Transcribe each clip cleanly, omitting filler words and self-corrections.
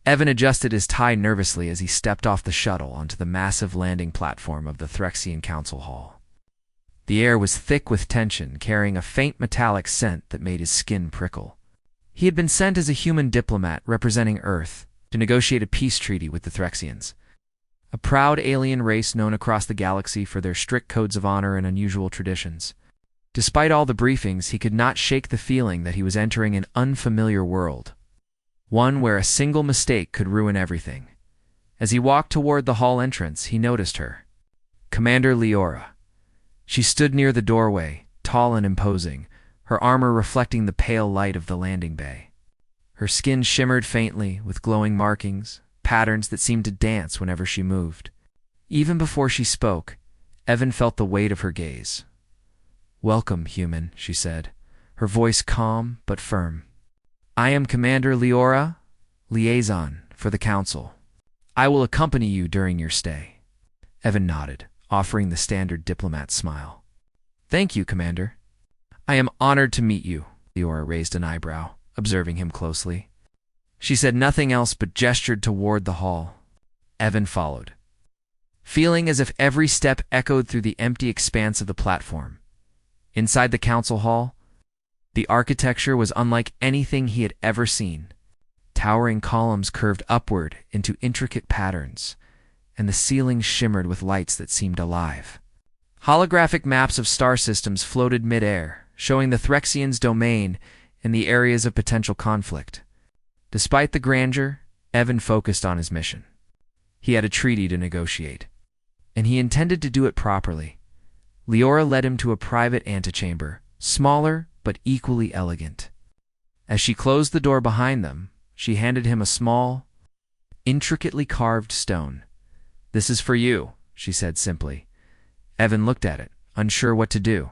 Evan adjusted his tie nervously as he stepped off the shuttle onto the massive landing platform of the Threxian Council Hall. The air was thick with tension, carrying a faint metallic scent that made his skin prickle. He had been sent as a human diplomat representing Earth to negotiate a peace treaty with the Threxians, a proud alien race known across the galaxy for their strict codes of honor and unusual traditions. Despite all the briefings, he could not shake the feeling that he was entering an unfamiliar world, one where a single mistake could ruin everything. As he walked toward the hall entrance, he noticed her. Commander Leora. She stood near the doorway, tall and imposing, her armor reflecting the pale light of the landing bay. Her skin shimmered faintly with glowing markings, patterns that seemed to dance whenever she moved. Even before she spoke, Evan felt the weight of her gaze. "Welcome, human," she said, her voice calm but firm. "I am Commander Leora, liaison for the Council. I will accompany you during your stay." Evan nodded, offering the standard diplomat smile. "Thank you, Commander." "I am honored to meet you." Leora raised an eyebrow, observing him closely. She said nothing else but gestured toward the hall. Evan followed, feeling as if every step echoed through the empty expanse of the platform. Inside the council hall, the architecture was unlike anything he had ever seen. Towering columns curved upward into intricate patterns, and the ceiling shimmered with lights that seemed alive. Holographic maps of star systems floated mid-air, showing the Threxians' domain and the areas of potential conflict. Despite the grandeur, Evan focused on his mission. He had a treaty to negotiate, and he intended to do it properly. Leora led him to a private antechamber, smaller but equally elegant. As she closed the door behind them, she handed him a small, intricately carved stone. "This is for you," she said simply. Evan looked at it, unsure what to do.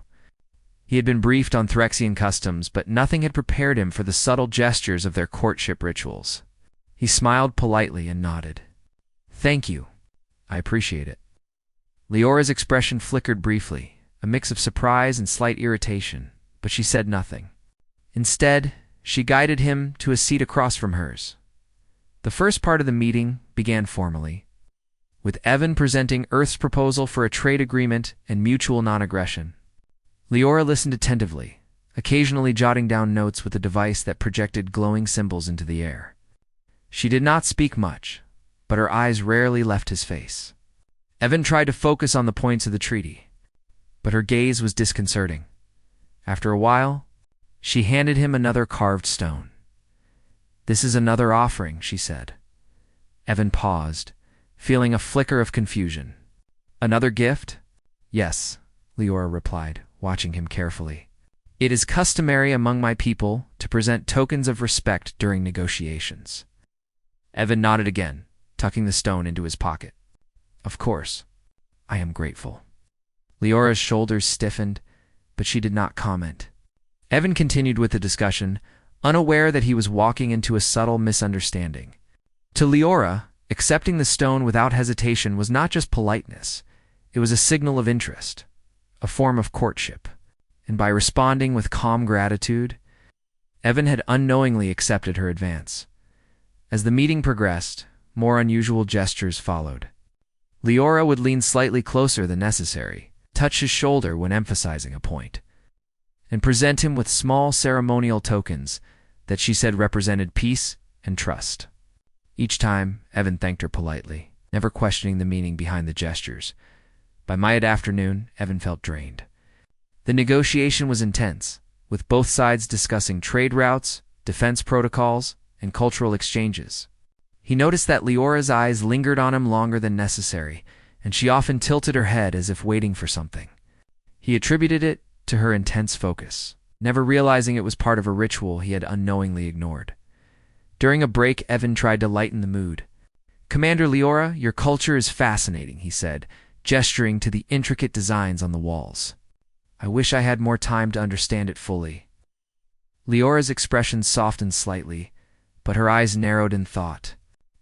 He had been briefed on Threxian customs, but nothing had prepared him for the subtle gestures of their courtship rituals. He smiled politely and nodded. "Thank you. I appreciate it." Leora's expression flickered briefly, a mix of surprise and slight irritation, but she said nothing. Instead, she guided him to a seat across from hers. The first part of the meeting began formally, with Evan presenting Earth's proposal for a trade agreement and mutual non-aggression. Leora listened attentively, occasionally jotting down notes with a device that projected glowing symbols into the air. She did not speak much, but her eyes rarely left his face. Evan tried to focus on the points of the treaty, but her gaze was disconcerting. After a while, she handed him another carved stone. "This is another offering," she said. Evan paused, feeling a flicker of confusion. "Another gift?" "Yes," Leora replied, watching him carefully. "It is customary among my people to present tokens of respect during negotiations." Evan nodded again, tucking the stone into his pocket. "Of course. I am grateful." Leora's shoulders stiffened, but she did not comment. Evan continued with the discussion, unaware that he was walking into a subtle misunderstanding. To Leora, accepting the stone without hesitation was not just politeness, it was a signal of interest, a form of courtship, and by responding with calm gratitude, Evan had unknowingly accepted her advance. As the meeting progressed, more unusual gestures followed. Leora would lean slightly closer than necessary, touch his shoulder when emphasizing a point, and present him with small ceremonial tokens that she said represented peace and trust. Each time, Evan thanked her politely, never questioning the meaning behind the gestures. By mid-afternoon, Evan felt drained. The negotiation was intense, with both sides discussing trade routes, defense protocols, and cultural exchanges. He noticed that Leora's eyes lingered on him longer than necessary, and she often tilted her head as if waiting for something. He attributed it to her intense focus, never realizing it was part of a ritual he had unknowingly ignored. During a break, Evan tried to lighten the mood. "Commander Leora, your culture is fascinating," he said, gesturing to the intricate designs on the walls. "I wish I had more time to understand it fully." Leora's expression softened slightly, but her eyes narrowed in thought.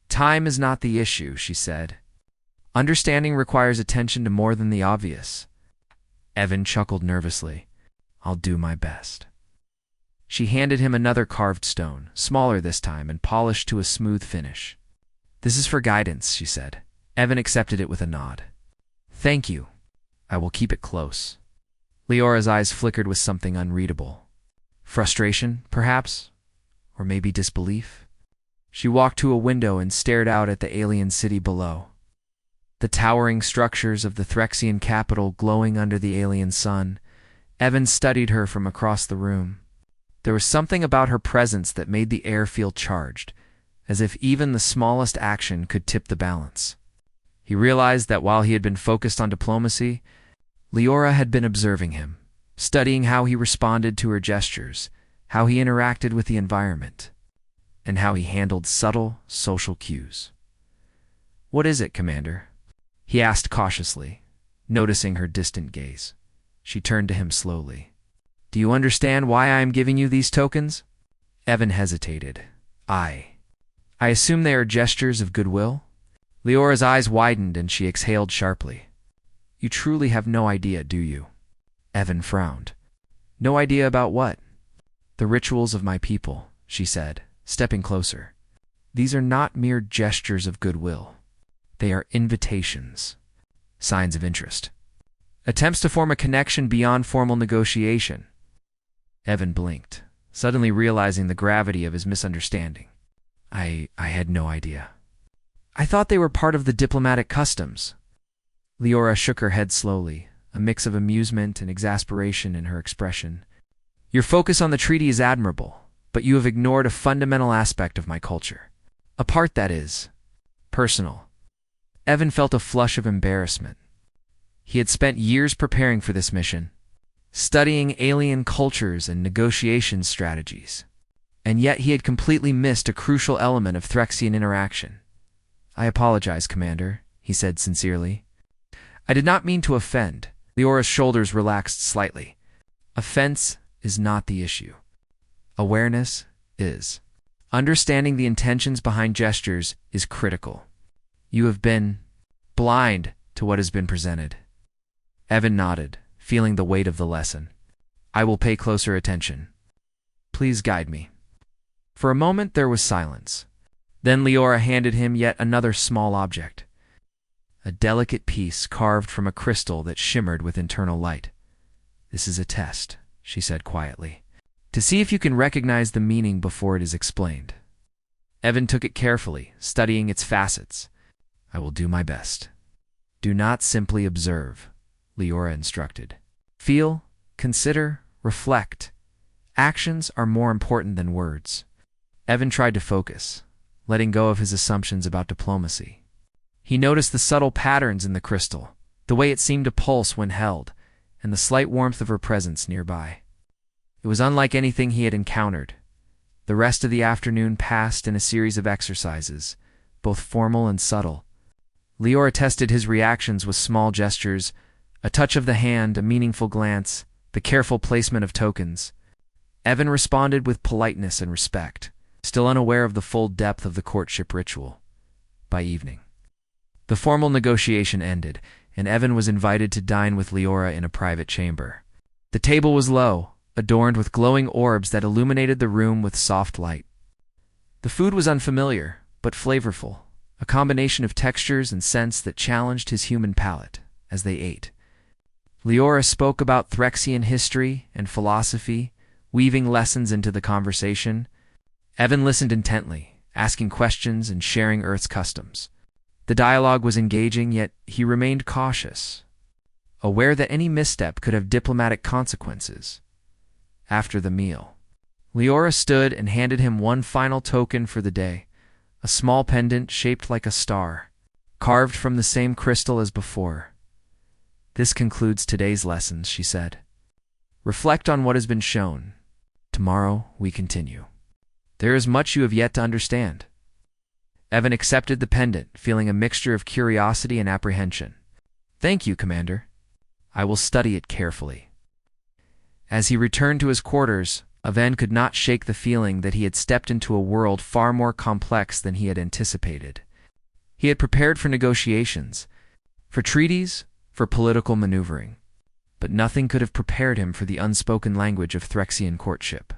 "Time is not the issue," she said. "Understanding requires attention to more than the obvious." Evan chuckled nervously. "I'll do my best." She handed him another carved stone, smaller this time and polished to a smooth finish. This is for guidance, she said. Evan accepted it with a nod. Thank you. I will keep it close. Leora's eyes flickered with something unreadable. Frustration, perhaps? Or maybe disbelief? She walked to a window and stared out at the alien city below. The towering structures of the Threxian capital glowing under the alien sun. Evan studied her from across the room. There was something about her presence that made the air feel charged, as if even the smallest action could tip the balance. He realized that while he had been focused on diplomacy, Leora had been observing him, studying how he responded to her gestures, how he interacted with the environment, and how he handled subtle social cues. What is it, Commander? He asked cautiously, noticing her distant gaze. She turned to him slowly. Do you understand why I am giving you these tokens? Evan hesitated. I assume they are gestures of goodwill? Leora's eyes widened and she exhaled sharply. You truly have no idea, do you? Evan frowned. No idea about what? The rituals of my people, she said, stepping closer. These are not mere gestures of goodwill. They are invitations, signs of interest. Attempts to form a connection beyond formal negotiation. Evan blinked, suddenly realizing the gravity of his misunderstanding. I had no idea. I thought they were part of the diplomatic customs. Leora shook her head slowly, a mix of amusement and exasperation in her expression. Your focus on the treaty is admirable, but you have ignored a fundamental aspect of my culture. A part that is personal. Evan felt a flush of embarrassment. He had spent years preparing for this mission, studying alien cultures and negotiation strategies, and yet he had completely missed a crucial element of Threxian interaction. I apologize, Commander, he said sincerely. I did not mean to offend. Leora's shoulders relaxed slightly. Offense is not the issue. Awareness is. Understanding the intentions behind gestures is critical. You have been blind to what has been presented. Evan nodded, feeling the weight of the lesson. I will pay closer attention. Please guide me. For a moment there was silence. Then Leora handed him yet another small object. A delicate piece carved from a crystal that shimmered with internal light. This is a test, she said quietly, to see if you can recognize the meaning before it is explained. Evan took it carefully, studying its facets. I will do my best. Do not simply observe, Leora instructed. Feel, consider, reflect. Actions are more important than words. Evan tried to focus, letting go of his assumptions about diplomacy. He noticed the subtle patterns in the crystal, the way it seemed to pulse when held, and the slight warmth of her presence nearby. It was unlike anything he had encountered. The rest of the afternoon passed in a series of exercises, both formal and subtle. Leora tested his reactions with small gestures, a touch of the hand, a meaningful glance, the careful placement of tokens. Evan responded with politeness and respect, still unaware of the full depth of the courtship ritual. By evening, the formal negotiation ended, and Evan was invited to dine with Leora in a private chamber. The table was low, adorned with glowing orbs that illuminated the room with soft light. The food was unfamiliar, but flavorful, a combination of textures and scents that challenged his human palate as they ate. Leora spoke about Threxian history and philosophy, weaving lessons into the conversation. Evan listened intently, asking questions and sharing Earth's customs. The dialogue was engaging, yet he remained cautious, aware that any misstep could have diplomatic consequences. After the meal, Leora stood and handed him one final token for the day, a small pendant shaped like a star, carved from the same crystal as before. This concludes today's lessons, she said. Reflect on what has been shown. Tomorrow we continue. There is much you have yet to understand. Evan accepted the pendant, feeling a mixture of curiosity and apprehension. Thank you, Commander. I will study it carefully. As he returned to his quarters, Evan could not shake the feeling that he had stepped into a world far more complex than he had anticipated. He had prepared for negotiations, for treaties, for political maneuvering, but nothing could have prepared him for the unspoken language of Threxian courtship,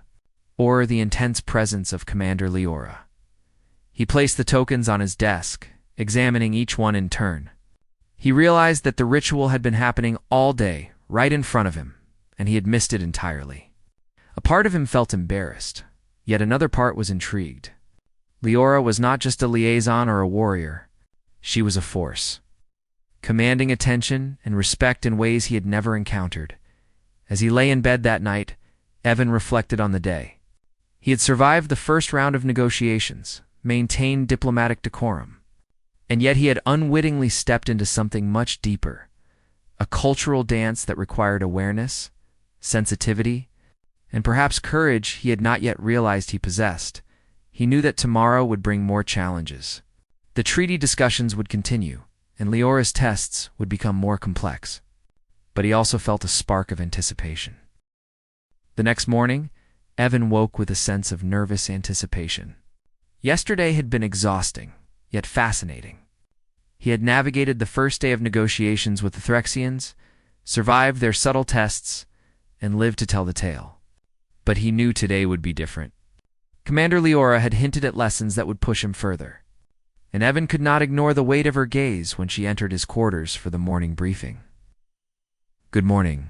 or the intense presence of Commander Leora. He placed the tokens on his desk, examining each one in turn. He realized that the ritual had been happening all day, right in front of him, and he had missed it entirely. A part of him felt embarrassed, yet another part was intrigued. Leora was not just a liaison or a warrior. She was a force, commanding attention and respect in ways he had never encountered. As he lay in bed that night, Evan reflected on the day. He had survived the first round of negotiations, maintained diplomatic decorum, and yet he had unwittingly stepped into something much deeper, a cultural dance that required awareness, sensitivity, and perhaps courage he had not yet realized he possessed. He knew that tomorrow would bring more challenges. The treaty discussions would continue, and Leora's tests would become more complex. But he also felt a spark of anticipation. The next morning, Evan woke with a sense of nervous anticipation. Yesterday had been exhausting, yet fascinating. He had navigated the first day of negotiations with the Threxians, survived their subtle tests, and lived to tell the tale. But he knew today would be different. Commander Leora had hinted at lessons that would push him further, and Evan could not ignore the weight of her gaze when she entered his quarters for the morning briefing. "Good morning."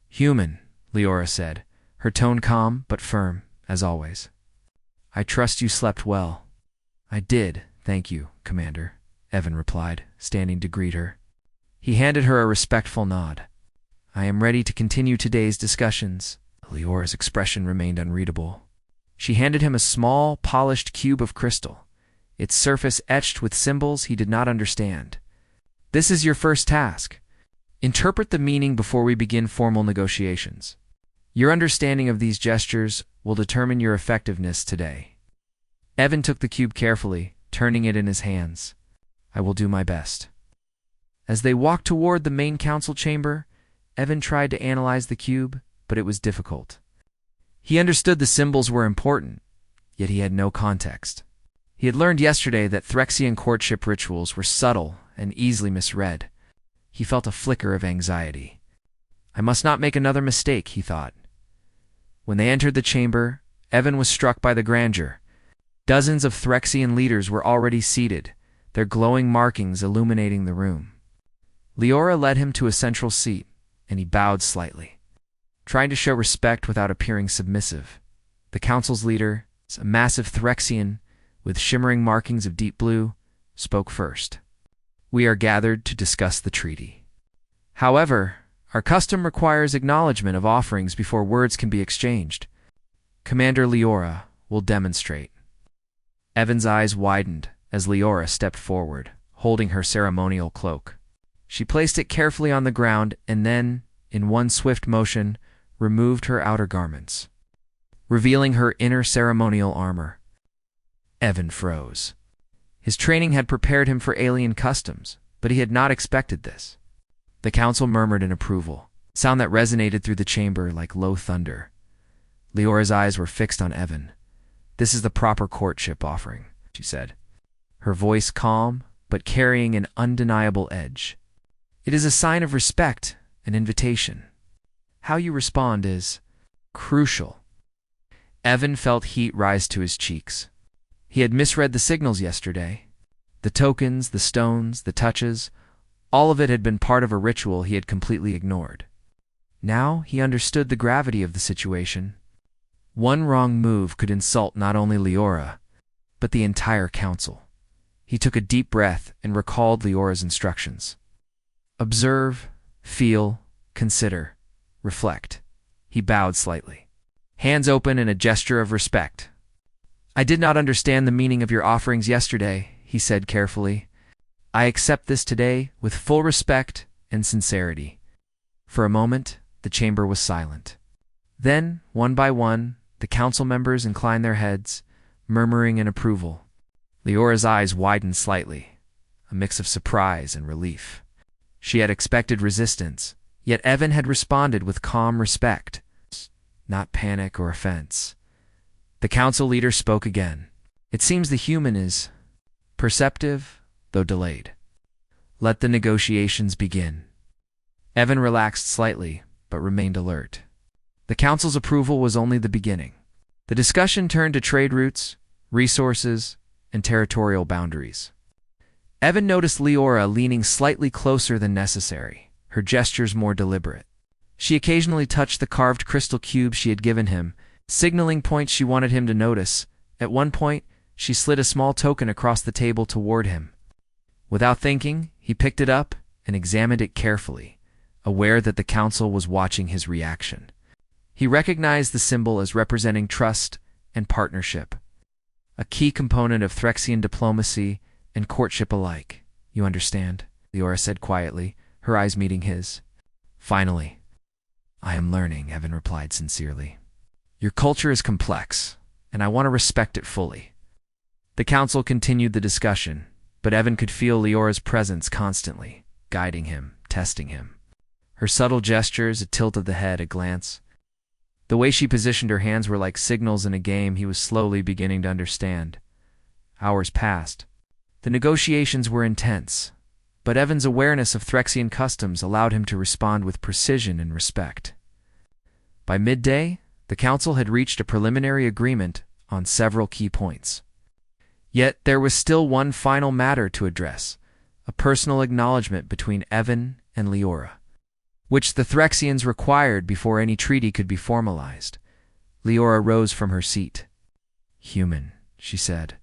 "Human," Leora said, her tone calm but firm, as always. "I trust you slept well." "I did, thank you, Commander," Evan replied, standing to greet her. He handed her a respectful nod. "I am ready to continue today's discussions." Leora's expression remained unreadable. She handed him a small, polished cube of crystal, its surface etched with symbols he did not understand. "This is your first task. Interpret the meaning before we begin formal negotiations. Your understanding of these gestures will determine your effectiveness today." Evan took the cube carefully, turning it in his hands. "I will do my best." As they walked toward the main council chamber, Evan tried to analyze the cube, but it was difficult. He understood the symbols were important, yet he had no context. He had learned yesterday that Threxian courtship rituals were subtle and easily misread. He felt a flicker of anxiety. "I must not make another mistake," he thought. When they entered the chamber, Evan was struck by the grandeur. Dozens of Threxian leaders were already seated, their glowing markings illuminating the room. Leora led him to a central seat, and he bowed slightly, trying to show respect without appearing submissive. The council's leader, a massive Threxian with shimmering markings of deep blue, spoke first. "We are gathered to discuss the treaty. However, our custom requires acknowledgement of offerings before words can be exchanged. Commander Leora will demonstrate." Evan's eyes widened as Leora stepped forward, holding her ceremonial cloak. She placed it carefully on the ground and then, in one swift motion, removed her outer garments, revealing her inner ceremonial armor. Evan froze. His training had prepared him for alien customs, but he had not expected this. The council murmured in approval, sound that resonated through the chamber like low thunder. Leora's eyes were fixed on Evan. "This is the proper courtship offering," she said, her voice calm but carrying an undeniable edge. "It is a sign of respect, an invitation. How you respond is crucial." Evan felt heat rise to his cheeks. He had misread the signals yesterday. The tokens, the stones, the touches, all of it had been part of a ritual he had completely ignored. Now he understood the gravity of the situation. One wrong move could insult not only Leora, but the entire council. He took a deep breath and recalled Leora's instructions. "Observe, feel, consider, reflect." He bowed slightly, hands open in a gesture of respect. "I did not understand the meaning of your offerings yesterday," he said carefully. "I accept this today with full respect and sincerity." For a moment, the chamber was silent. Then, one by one, the council members inclined their heads, murmuring in approval. Leora's eyes widened slightly, a mix of surprise and relief. She had expected resistance, yet Evan had responded with calm respect, not panic or offense. The council leader spoke again. "It seems the human is perceptive, though delayed. Let the negotiations begin." Evan relaxed slightly, but remained alert. The council's approval was only the beginning. The discussion turned to trade routes, resources, and territorial boundaries. Evan noticed Leora leaning slightly closer than necessary, her gestures more deliberate. She occasionally touched the carved crystal cube she had given him, signaling points she wanted him to notice. At one point, she slid a small token across the table toward him. Without thinking, he picked it up and examined it carefully, aware that the council was watching his reaction. He recognized the symbol as representing trust and partnership, a key component of Threxian diplomacy and courtship alike. "You understand?" Leora said quietly, her eyes meeting his. "Finally." "I am learning," Evan replied sincerely. "Your culture is complex, and I want to respect it fully." The council continued the discussion, but Evan could feel Leora's presence constantly, guiding him, testing him. Her subtle gestures, a tilt of the head, a glance. The way she positioned her hands were like signals in a game he was slowly beginning to understand. Hours passed. The negotiations were intense, but Evan's awareness of Threxian customs allowed him to respond with precision and respect. By midday, the council had reached a preliminary agreement on several key points. Yet there was still one final matter to address, a personal acknowledgement between Evan and Leora, which the Threxians required before any treaty could be formalized. Leora rose from her seat. "Human," she said,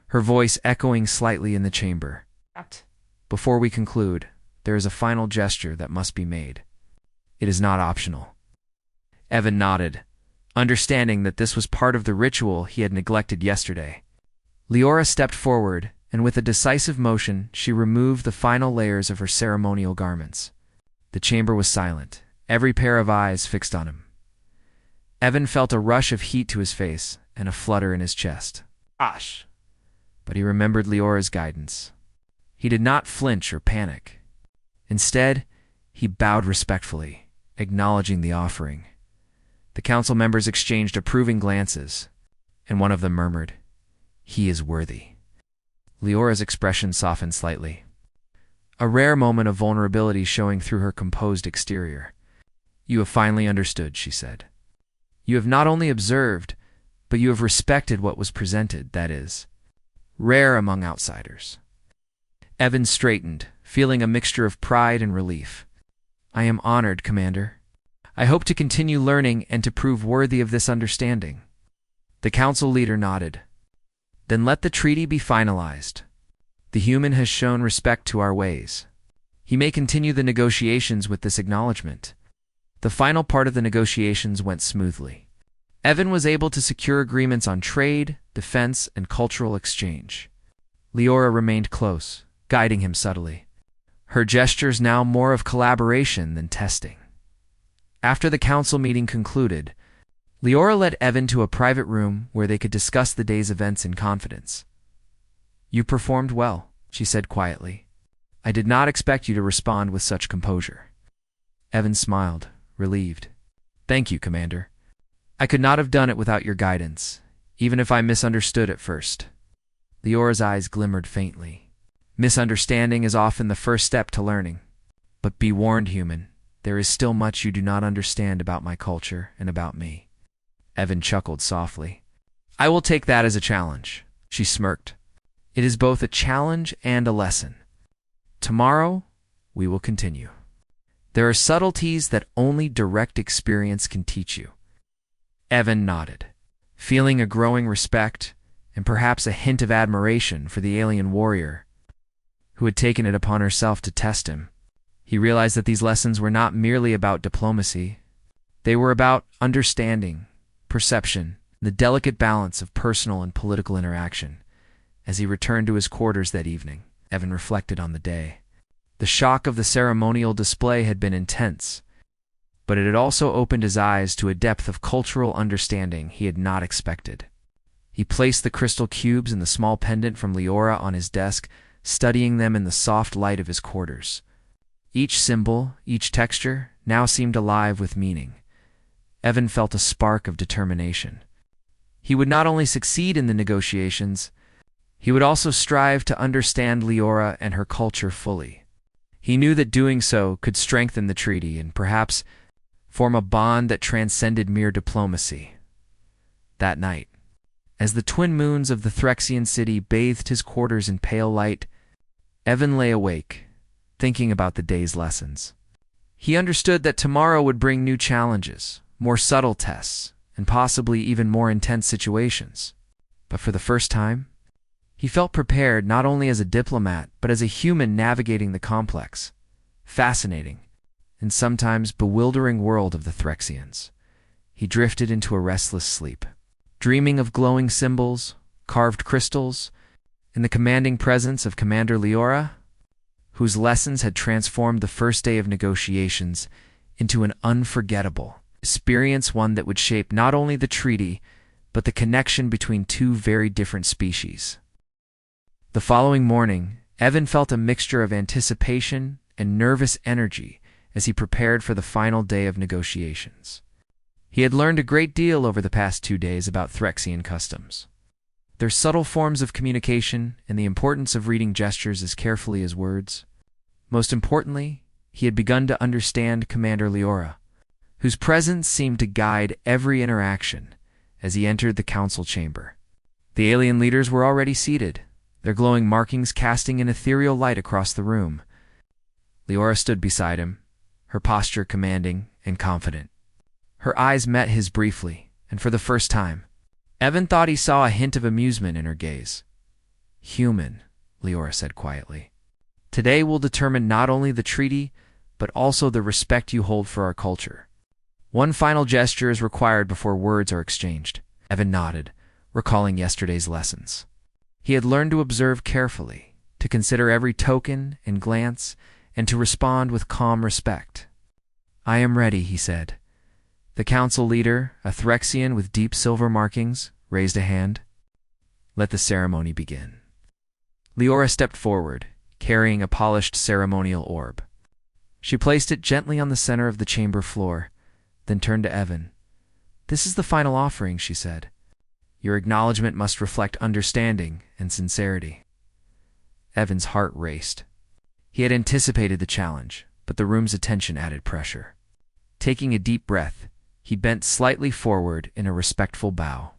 her voice echoing slightly in the chamber. "Before we conclude, there is a final gesture that must be made. It is not optional." Evan nodded, understanding that this was part of the ritual he had neglected yesterday. Leora stepped forward, and with a decisive motion, she removed the final layers of her ceremonial garments. The chamber was silent, every pair of eyes fixed on him. Evan felt a rush of heat to his face and a flutter in his chest. "Gosh!" But he remembered Leora's guidance. He did not flinch or panic. Instead, he bowed respectfully, acknowledging the offering. The council members exchanged approving glances, and one of them murmured, "He is worthy." Leora's expression softened slightly, a rare moment of vulnerability showing through her composed exterior. "You have finally understood," she said. "You have not only observed, but you have respected what was presented, that is, rare among outsiders." Evan straightened, feeling a mixture of pride and relief. "I am honored, Commander. I hope to continue learning and to prove worthy of this understanding." The council leader nodded. "Then let the treaty be finalized. The human has shown respect to our ways. He may continue the negotiations with this acknowledgement." The final part of the negotiations went smoothly. Evan was able to secure agreements on trade, defense, and cultural exchange. Leora remained close, guiding him subtly, her gestures now more of collaboration than testing. After the council meeting concluded, Leora led Evan to a private room where they could discuss the day's events in confidence. "You performed well," she said quietly. "I did not expect you to respond with such composure." Evan smiled, relieved. "Thank you, Commander. I could not have done it without your guidance, even if I misunderstood at first." Leora's eyes glimmered faintly. "Misunderstanding is often the first step to learning. But be warned, human, there is still much you do not understand about my culture and about me." Evan chuckled softly. "I will take that as a challenge," she smirked. "It is both a challenge and a lesson. Tomorrow, we will continue. There are subtleties that only direct experience can teach you." Evan nodded, feeling a growing respect and perhaps a hint of admiration for the alien warrior who had taken it upon herself to test him. He realized that these lessons were not merely about diplomacy. They were about understanding, perception, the delicate balance of personal and political interaction. As he returned to his quarters that evening, Evan reflected on the day. The shock of the ceremonial display had been intense, but it had also opened his eyes to a depth of cultural understanding he had not expected. He placed the crystal cubes and the small pendant from Leora on his desk, studying them in the soft light of his quarters. Each symbol, each texture, now seemed alive with meaning. Evan felt a spark of determination. He would not only succeed in the negotiations, he would also strive to understand Leora and her culture fully. He knew that doing so could strengthen the treaty and perhaps form a bond that transcended mere diplomacy. That night, As the twin moons of the Threxian city bathed his quarters in pale light, Evan lay awake, thinking about the day's lessons. He understood that tomorrow would bring new challenges, more subtle tests, and possibly even more intense situations. But for the first time, he felt prepared not only as a diplomat but as a human navigating the complex, fascinating, and sometimes bewildering world of the Threxians. He drifted into a restless sleep, dreaming of glowing symbols, carved crystals, and the commanding presence of Commander Leora, whose lessons had transformed the first day of negotiations into an unforgettable experience, one that would shape not only the treaty, but the connection between two very different species. The following morning, Evan felt a mixture of anticipation and nervous energy as he prepared for the final day of negotiations. He had learned a great deal over the past 2 days about Threxian customs, their subtle forms of communication, and the importance of reading gestures as carefully as words. Most importantly, he had begun to understand Commander Leora, whose presence seemed to guide every interaction as he entered the council chamber. The alien leaders were already seated, their glowing markings casting an ethereal light across the room. Leora stood beside him, her posture commanding and confident. Her eyes met his briefly, and for the first time, Evan thought he saw a hint of amusement in her gaze. "Human," Leora said quietly. "Today will determine not only the treaty, but also the respect you hold for our culture. One final gesture is required before words are exchanged." Evan nodded, recalling yesterday's lessons. He had learned to observe carefully, to consider every token and glance, and to respond with calm respect. "I am ready," he said. The council leader, a Threxian with deep silver markings, raised a hand. "Let the ceremony begin." Leora stepped forward, carrying a polished ceremonial orb. She placed it gently on the center of the chamber floor, then turned to Evan. "This is the final offering," she said. "Your acknowledgement must reflect understanding and sincerity." Evan's heart raced. He had anticipated the challenge, but the room's attention added pressure. Taking a deep breath, he bent slightly forward in a respectful bow.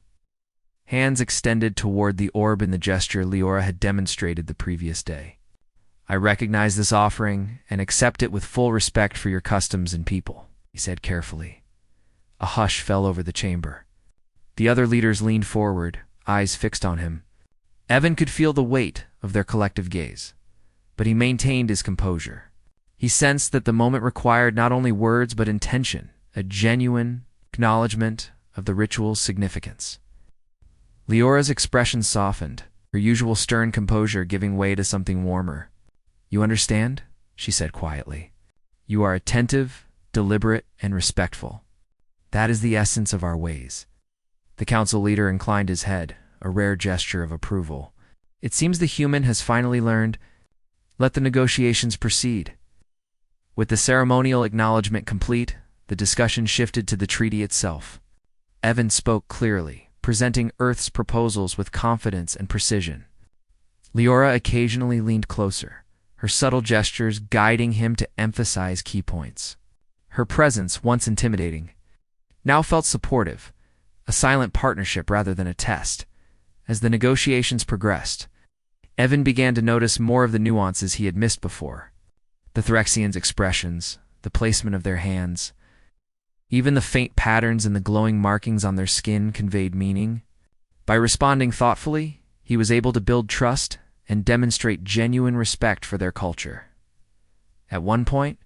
Hands extended toward the orb in the gesture Leora had demonstrated the previous day. "I recognize this offering and accept it with full respect for your customs and people," he said carefully. A hush fell over the chamber. The other leaders leaned forward, eyes fixed on him. Evan could feel the weight of their collective gaze, but he maintained his composure. He sensed that the moment required not only words but intention, a genuine acknowledgement of the ritual's significance. Leora's expression softened, her usual stern composure giving way to something warmer. "You understand?" she said quietly. "You are attentive, deliberate, and respectful. That is the essence of our ways." The council leader inclined his head, a rare gesture of approval. "It seems the human has finally learned. Let the negotiations proceed." With the ceremonial acknowledgement complete, the discussion shifted to the treaty itself. Evan spoke clearly, presenting Earth's proposals with confidence and precision. Leora occasionally leaned closer, her subtle gestures guiding him to emphasize key points. Her presence, once intimidating, now felt supportive, a silent partnership rather than a test. As the negotiations progressed, Evan began to notice more of the nuances he had missed before. The Threxians' expressions, the placement of their hands, even the faint patterns and the glowing markings on their skin conveyed meaning. By responding thoughtfully, he was able to build trust and demonstrate genuine respect for their culture. At one point,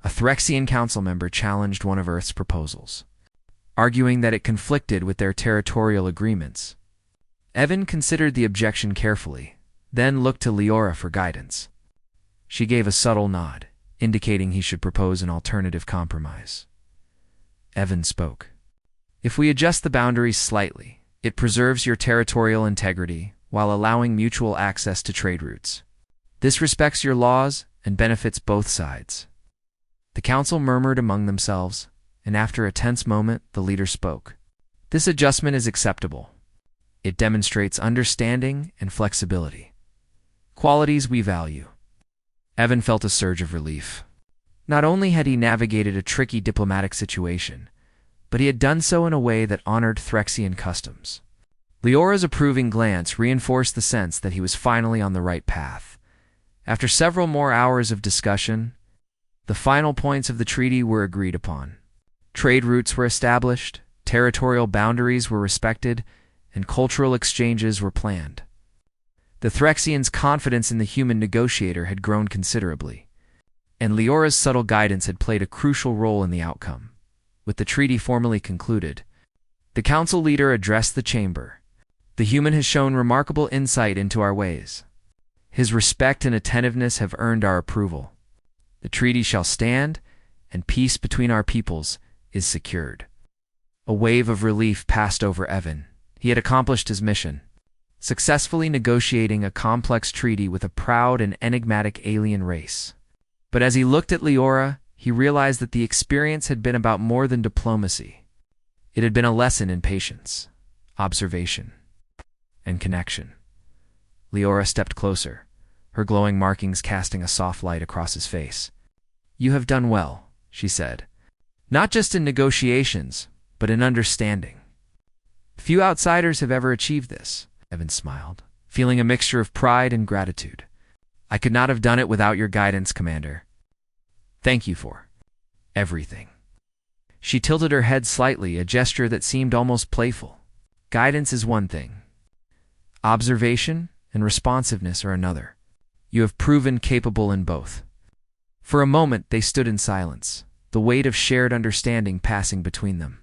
a Threxian council member challenged one of Earth's proposals, arguing that it conflicted with their territorial agreements. Evan considered the objection carefully, then looked to Leora for guidance. She gave a subtle nod, indicating he should propose an alternative compromise. Evan spoke. "If we adjust the boundaries slightly, it preserves your territorial integrity while allowing mutual access to trade routes. This respects your laws and benefits both sides." The council murmured among themselves, and after a tense moment, the leader spoke. "This adjustment is acceptable. It demonstrates understanding and flexibility, qualities we value." Evan felt a surge of relief. Not only had he navigated a tricky diplomatic situation, but he had done so in a way that honored Threxian customs. Leora's approving glance reinforced the sense that he was finally on the right path. After several more hours of discussion, the final points of the treaty were agreed upon. Trade routes were established, territorial boundaries were respected, and cultural exchanges were planned. The Threxians' confidence in the human negotiator had grown considerably, and Leora's subtle guidance had played a crucial role in the outcome. With the treaty formally concluded, the council leader addressed the chamber. "The human has shown remarkable insight into our ways. His respect and attentiveness have earned our approval. The treaty shall stand, and peace between our peoples is secured." A wave of relief passed over Evan. He had accomplished his mission, successfully negotiating a complex treaty with a proud and enigmatic alien race. But as he looked at Leora, he realized that the experience had been about more than diplomacy. It had been a lesson in patience, observation, and connection. Leora stepped closer, her glowing markings casting a soft light across his face. "You have done well," she said. "Not just in negotiations, but in understanding. Few outsiders have ever achieved this." Evan smiled, feeling a mixture of pride and gratitude. "I could not have done it without your guidance, Commander. Thank you for everything." She tilted her head slightly, a gesture that seemed almost playful. "Guidance is one thing. Observation and responsiveness are another. You have proven capable in both." For a moment they stood in silence, the weight of shared understanding passing between them.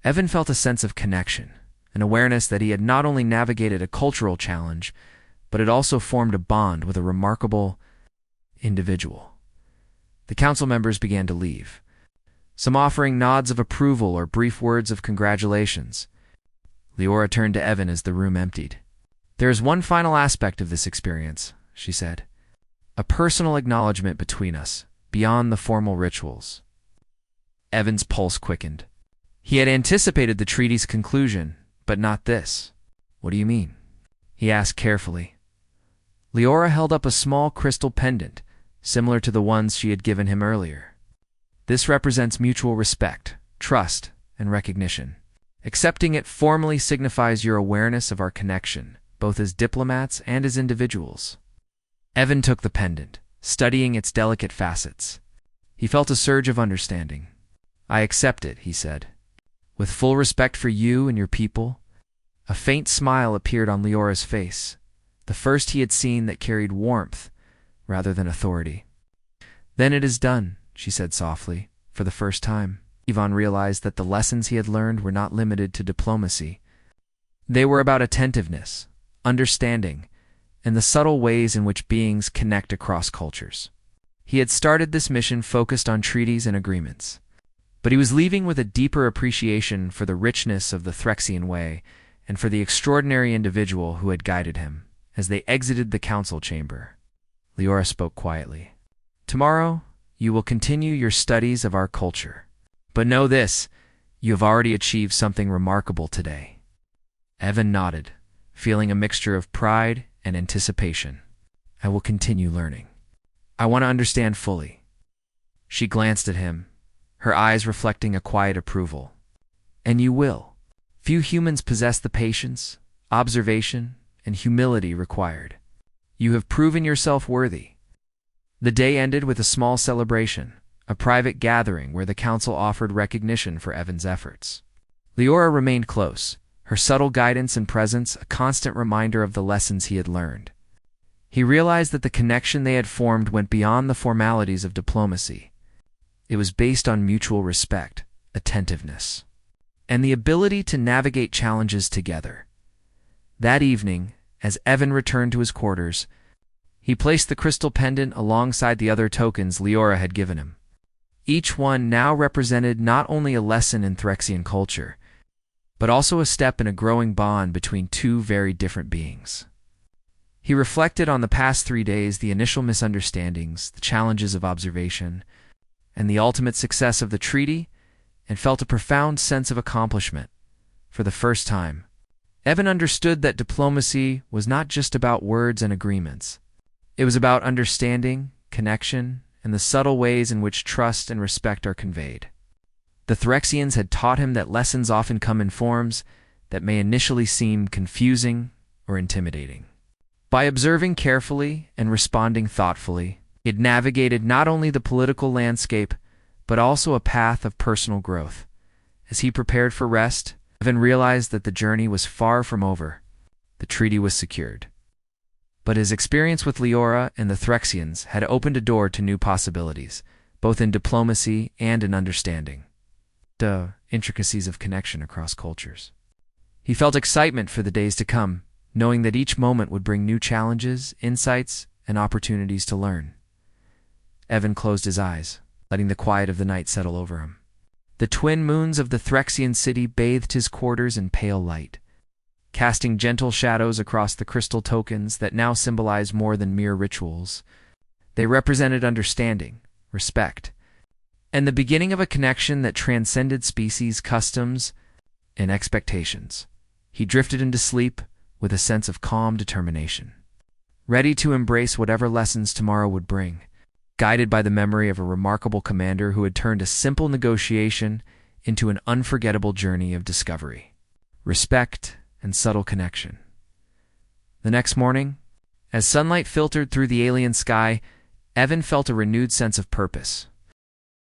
Evan felt a sense of connection, an awareness that he had not only navigated a cultural challenge, but had also formed a bond with a remarkable individual. The council members began to leave, some offering nods of approval or brief words of congratulations. Leora turned to Evan as the room emptied. "There is one final aspect of this experience," she said. "A personal acknowledgement between us, beyond the formal rituals." Evan's pulse quickened. He had anticipated the treaty's conclusion, but not this. "What do you mean?" he asked carefully. Leora held up a small crystal pendant, similar to the ones she had given him earlier. "This represents mutual respect, trust, and recognition. Accepting it formally signifies your awareness of our connection, both as diplomats and as individuals." Evan took the pendant, studying its delicate facets. He felt a surge of understanding. "I accept it," he said. "With full respect for you and your people." A faint smile appeared on Leora's face, the first he had seen that carried warmth rather than authority. "Then it is done," she said softly. For the first time, Ivan realized that the lessons he had learned were not limited to diplomacy. They were about attentiveness, understanding, and the subtle ways in which beings connect across cultures. He had started this mission focused on treaties and agreements, but he was leaving with a deeper appreciation for the richness of the Threxian way and for the extraordinary individual who had guided him. As they exited the council chamber, Leora spoke quietly. "Tomorrow, you will continue your studies of our culture. But know this, you have already achieved something remarkable today." Evan nodded, feeling a mixture of pride and anticipation. "I will continue learning. I want to understand fully." She glanced at him, her eyes reflecting a quiet approval. "And you will. Few humans possess the patience, observation, and humility required. You have proven yourself worthy." The day ended with a small celebration, a private gathering where the council offered recognition for Evan's efforts. Leora remained close, her subtle guidance and presence a constant reminder of the lessons he had learned. He realized that the connection they had formed went beyond the formalities of diplomacy. It was based on mutual respect, attentiveness, and the ability to navigate challenges together. That evening, as Evan returned to his quarters, he placed the crystal pendant alongside the other tokens Leora had given him. Each one now represented not only a lesson in Threxian culture, but also a step in a growing bond between two very different beings. He reflected on the past 3 days, the initial misunderstandings, the challenges of observation, and the ultimate success of the treaty, and felt a profound sense of accomplishment. For the first time, Evan understood that diplomacy was not just about words and agreements. It was about understanding, connection, and the subtle ways in which trust and respect are conveyed. The Threxians had taught him that lessons often come in forms that may initially seem confusing or intimidating. By observing carefully and responding thoughtfully, it navigated not only the political landscape, but also a path of personal growth. As he prepared for rest, Evan realized that the journey was far from over. The treaty was secured. But his experience with Leora and the Threxians had opened a door to new possibilities, both in diplomacy and in understanding the intricacies of connection across cultures. He felt excitement for the days to come, knowing that each moment would bring new challenges, insights, and opportunities to learn. Evan closed his eyes, letting the quiet of the night settle over him. The twin moons of the Threxian city bathed his quarters in pale light, casting gentle shadows across the crystal tokens that now symbolize more than mere rituals. They represented understanding, respect, and the beginning of a connection that transcended species, customs, and expectations. He drifted into sleep with a sense of calm determination, ready to embrace whatever lessons tomorrow would bring, guided by the memory of a remarkable commander who had turned a simple negotiation into an unforgettable journey of discovery, respect, and subtle connection. The next morning, as sunlight filtered through the alien sky, Evan felt a renewed sense of purpose.